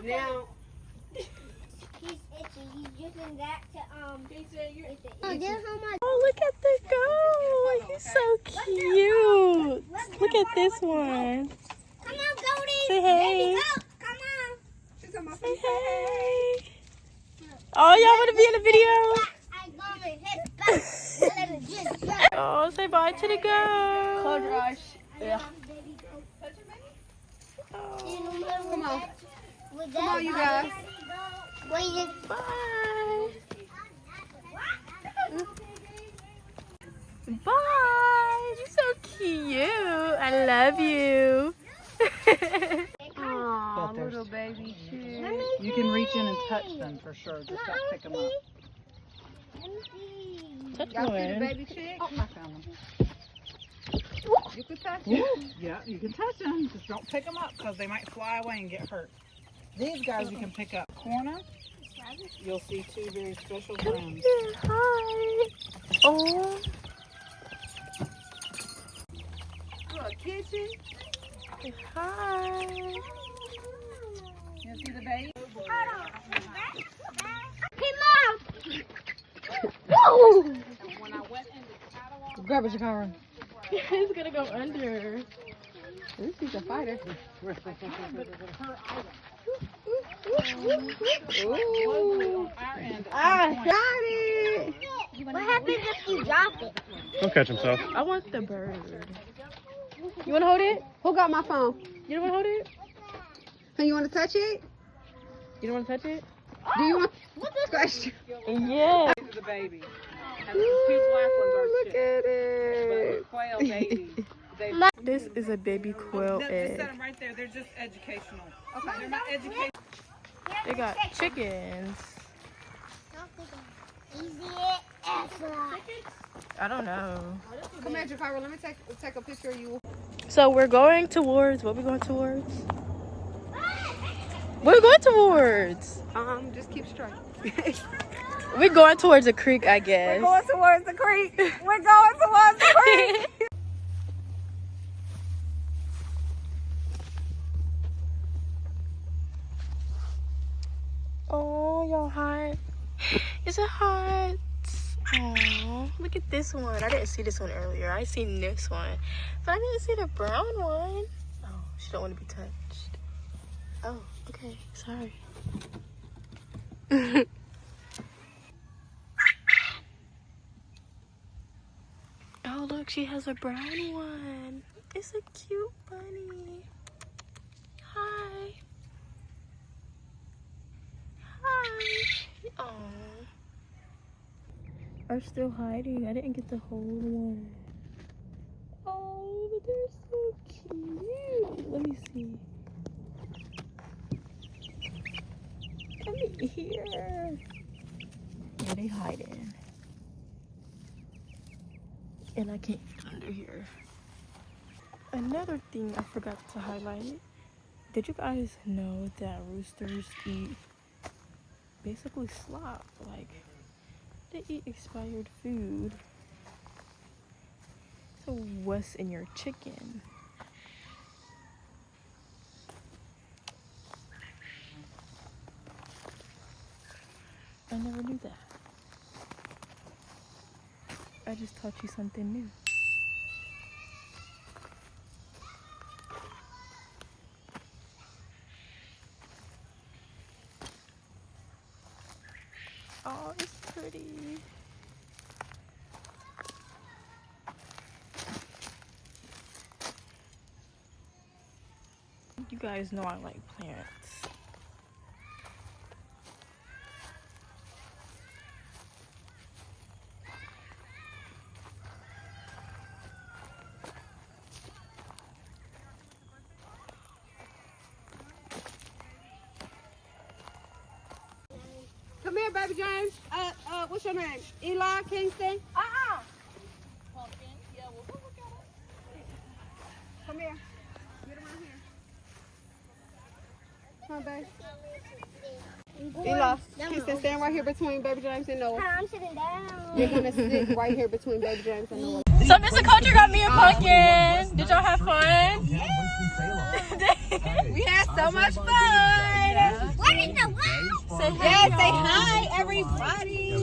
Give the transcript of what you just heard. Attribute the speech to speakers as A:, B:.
A: Now.
B: He's itchy. He's using that to
C: Oh, look at the goat. He's so cute. Look at this one.
B: Come on, Goldie.
C: Say hey.
B: Come on.
A: She's on my
C: Say
A: face.
C: hey. Oh, y'all want to be in the video?
B: I'm going to hit the back.
C: Oh, say bye to the goat.
A: Close your eyes. Yeah.
C: Oh,
A: Come on. Come on, you guys.
B: Wait.
C: bye. Bye. You're so cute. I love you.
A: Aw, little baby shoes. You can reach in and touch them for sure. Just don't pick them up.
C: Touch
A: Y'all see the
C: one.
A: baby chick? I found them. You can touch them. Yeah, you can touch them. Just don't pick them up because they might fly away and get hurt. These guys you can pick up. Corner, you'll see two very special
C: Come
A: friends.
C: here. Hi. Oh.
A: Look, kitchen.
C: Hi.
A: You see the baby?
B: Whoa!
A: When I went in the catalog,
D: Grab it, Shakara.
C: He's gonna go under.
D: This is a fighter.
A: on our end.
D: I got it.
B: What happens if you drop it?
E: He'll catch himself.
C: I want the bird. You wanna hold it?
D: Who got my phone?
C: You don't wanna hold it?
D: Hey, you want to touch it?
C: You don't wanna touch it?
D: Do you want to scratch?
C: Yeah.
A: This is the baby. And the two black ones are
D: Look
A: chicks.
D: at
A: But
D: it.
A: quail babies. They,
C: This is a baby quail
A: just
C: egg.
A: set them right there. They're just educational. Okay. They're not educational.
C: They got chickens. I don't know.
D: Come here, Shakara. Let me take a picture of you.
C: So we're going towards, what we going towards? What are we going towards?
D: Just keep straight.
C: We're going towards a creek, I guess.
D: We're going towards the creek. We're going towards the creek.
C: Oh, y'all hot. Is it hot? Oh, look at this one. I didn't see this one earlier. I seen this one, but I didn't see the brown one. Oh, she don't want to be touched. Oh, okay. Sorry. Oh, look, she has a brown one. It's a cute bunny. Hi. Hi. Oh. Are still hiding. I didn't get the whole one. Oh, but they're so cute. Let me see. Come here. Yeah, they hiding. And I can't get under here. Another thing I forgot to highlight. Did you guys know that roosters eat basically slop? Like, they eat expired food. So what's in your chicken? I never knew that. I just taught you something new. Oh, it's pretty. You guys know I like plants.
D: Come here, baby James. What's your name? Eli Kingston? Come here. Get around here. Come on, babe. Eli, Kingston, stand right here between baby James and Noah.
B: I'm sitting down.
D: You're gonna sit right here between baby James and Noah.
C: So Mr. Culture got me a pumpkin. Did y'all have fun?
D: We had so much fun.
C: Say hi.
D: Yes, say hi, everybody.